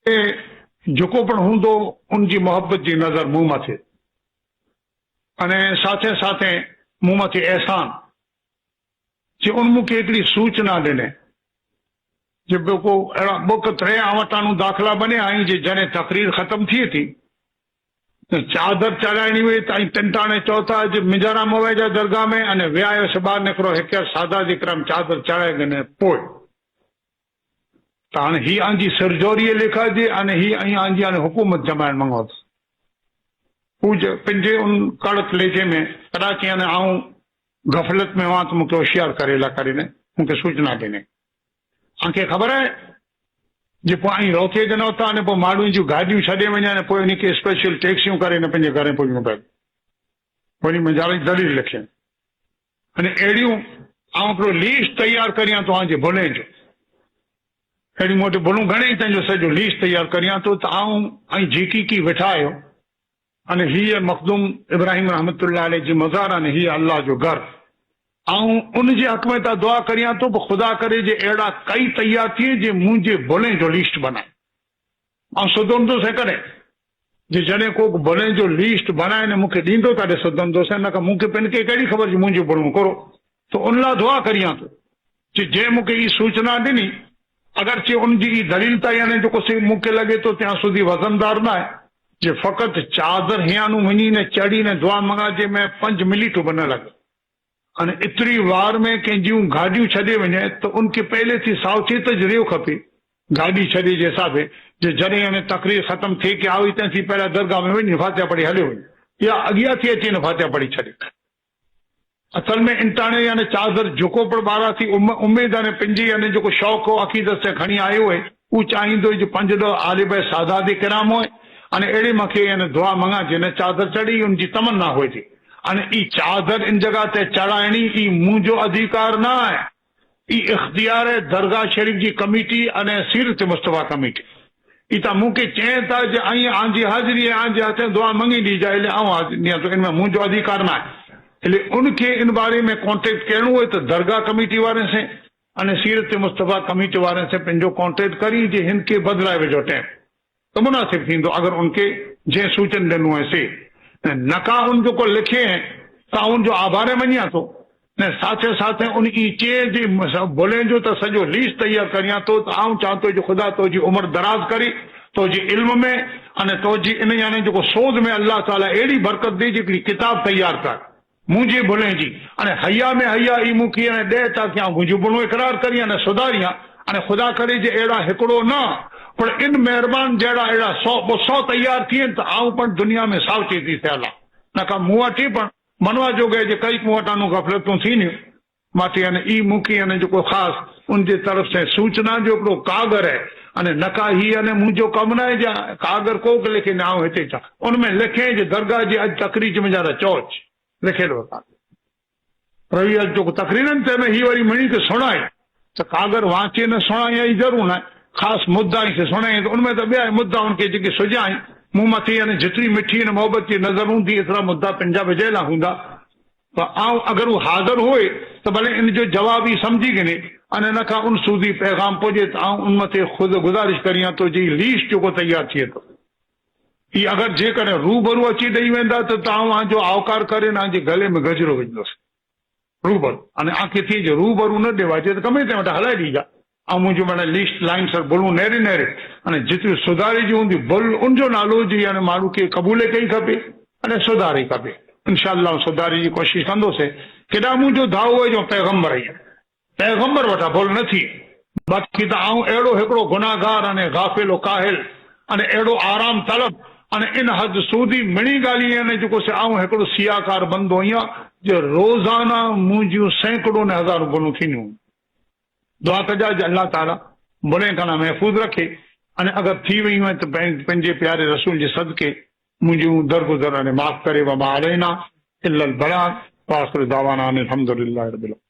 जेको पण हूंदो उनजी मोहब्बत जी नज़र मूं मथे अने साथे साथे मूं मथे एहसान जे उन मूंखे हिकिड़ी सूचना ॾिने जे को अहिड़ा बुक टे आवटाणू दाख़िला बनिया आहिनि जे जॾहिं तकरीर ख़तम थिए थी चादर चढ़ाइणी हुई त तिनटाणे चओ था अॼु मिंजारा मवै जा दरगाह में अने वियायोसि ॿाहिरि निकिरो हिकु सादा इकराम चादर चढ़ाए ॾिने पोइ त हाणे हीअ आंजी सिरजोरीअ लिखाइजे अने हीअ आंजी हाणे हुकूमत जमाइण मंगो अथसि पूज पंहिंजे उन कड़क लेजे में कदाची हाणे आऊं गफ़लत में हुआ त मूंखे होशियार करेला करे मूंखे सूचना ॾिने तव्हांखे ख़बर आहे जे पोइ आई रोके ॾिनो था अने पोइ माण्हुनि जूं गाॾियूं छॾे वञनि अने पोइ उनखे स्पेशल टैक्सियूं करे न पंहिंजे घर पुॼणो पए वरी मुंहिंजा दलील लिखियनि अने अहिड़ियूं आऊं हिकिड़ो लीस्ट तयारु करियां थो तव्हांजे भुले जो अहिड़ी मूं वटि भुलूं घणेई तंहिंजो सॼो लीस्ट तयारु करियां थो त आऊं ऐं झीकी वेठा आहियो अने हीअ मखदूम इब्राहिम रहमतुल्लाह अलैह जी मज़ार अने हीअ अल्लाह जो घर ऐं उनजे हक़ में त दुआ करियां थो पोइ ख़ुदा करे जे अहिड़ा कई तयारु थिए जे मुंहिंजे भुले जो लिस्ट बनाए ऐं सुधंदुसि कॾहिं जे जॾहिं को भुले जो लिस्ट बनाए ने मूंखे ॾींदो काॾे सुधंदुसि न का मूंखे पंहिंजे कहिड़ी ख़बर जी मुंहिंजो भुलूं करो त उन लाइ दुआ करियां थो जे जंहिं मूंखे ई सूचना ॾिनी अगरचे उनजी ई दलील ताईं हाणे जेको मूंखे लॻे थो त्यां सुधी वज़नदार न आहे जे फ़क़ति चादर हियानू वञी ने चढ़ी ने दुआ मंगाजे में 5 मिनट बि न लॻे अने एतिरी वार में कंहिंजियूं गाॾियूं छॾे वञे त उनखे पहले थी सावचेत जरियो खपे गाॾी छॾे जे हिसाबे जे जॾहिं हाणे तकरीर ख़तम थिए की आई तंहिं पहिरियां दरगाह में वञी फातिहा पढ़ी हलियो वञे या अॻियां थी अचे न फातिहा पढ़ी छॾे असल में इंटाणे यानी चादर झुको पण ॿारहां थी उमेद हाणे पंहिंजी यानी जेको शौक़ु हो अक़ीदत से खणी आयो आहे उहो चाहींदो जो 5-10 आलिब सादात किराम हुए अने अहिड़े मूंखे यानी दुआ मंगा जे न चादर चढ़ी उनजी तमन्ना हुए थी अने ई चादर इन जगह ते चढ़ाइणी ई मुंहिंजो अधिकार न आहे ई इख्तियार आहे दरगाह शरीफ जी कमेटी अने सीरत मुस्तफ़ा कमेटी ई त मूंखे चए था जे आई आंजी हाज़िरी आंजे हथ दुआ मंगी ॾीजाए एले आऊं हाज़िर तो इनमें मुंहिंजो अधिकार न आहे એટલે उनके इन बारे में कॉन्टेक्ट करणो है तो दरगाह कमेटी वाले से अने सीरत मुस्तफ़ा कमेटी वाले से पंहिंजो कॉन्टेक्ट करी जे हिनके बदलाए वेझो टाइम तो मुनासिब थींदो अगर उनके जे सूचन ॾिनो है से नका उन जो को लिखे ता उनजो आभार मञिया तो ने साथे साथे उन चे जी बोले जो तो सॼो लीस्ट तैयार करियां तो आऊं चाहतो जो खुदा तो जी उम्र दराज करी तो जी इल्म में अने तो जी इन यानी जो शोध में अल्लाह ताला अहिड़ी बरकत दी जी किताब तैयार कर मुझे भुले जी अने हया में हया ई मूंखे ॾे था कयां मुंहिंजो भुलो इकरार करियां न सुधारियां अने खुदा करे जे अहिड़ा हिकिड़ो न पर इन महिरबान जहिड़ा अहिड़ा 100-200 तैयार थियनि त आऊं पण दुनिया में सावचेती थियल आहे न का मूं वटि पण मनवा जोगे जे कई मूं वटां गफ़लतूं थींदियूं माथे यानी ई मूंखे यानी जेको ख़ासि उनजे तरफ़ से सूचना जो हिकिड़ो कागर आहे अने नका ही अने मुंहिंजो कमु न आहे जा कागर को बि लिखे न आऊं हिते छा उनमें लिखे जे दरगाह जी अॼु तकरीर मुंहिंजा चौच लिखियलु हो रवि जो तकरीरन ते में ही वरी मणी के सुणाए तो कागर वांचे न सुणाई ई ज़रूर न ख़ासि मुद्दा खे सुणाई तो उनमें तो ॿिया मुद्दा उनके जेके सुझाई मुंह मथे यानी जितनी मिठी न मोहब्बत की नज़र हूंदी एतिरा मुद्दा पंहिंजा विझियल हूंदा तो आऊं अगर वो हाज़िर हुए तो भले इन जो जवाब ही समझी गिने अने न का उन सूदी पैगाम पुजे तो आऊं उन मथे खुद गुज़ारिश करियां तो जी लीस्ट जो तैयार थिए तो ई अगर जेकॾहिं रूबरू अची ॾेई वेंदा त तव्हांजो आवकार करे न जे गले में गजरो विझंदुसि रूबरू अने आंखे थी जो रूबरू न ॾेवाजे त कमे ते वटि हलाए ॾीजा ऐं मुंहिंजो माना लिस्ट लाइन सर भुलूं नेरे नेरे अने जेतिरियूं सुधारे जी हूंदी भुल उनजो नालो जी यानी माण्हू खे क़बूल कई खपे अने सुधारे खपे इंशाअल्लाह सुधारे जी कोशिशि कंदोसीं केॾा मुंहिंजो दावो आहे जो पैगम्बर आई पैगम्बर वटां भुल न थी बाक़ी त आऊं अहिड़ो हिकिड़ो गुनाहगार अने गाफ़िल काहिल अने अहिड़ो आराम तलब अने इन हद सूदी मिणी ॻाल्हि यानी जेको से आऊं हिकिड़ो सियाकार बंदो आहियां जो रोज़ाना मुंहिंजियूं सैकड़ों ने हज़ारों भुलूं थींदियूं दुआ कजा जे अल्लाह ताला बुरे खां महफ़ूज़ रखे अने अगर थी वयूं आहिनि त पंहिंजे प्यारे रसूल जे सदके मुंहिंजूं दरगुज़र अने माफ़ करे वमा अलैना इल्लल बलाग व आख़िरु दावाना अनिल हम्दुलिल्लाहि रब्बिल आलमीन।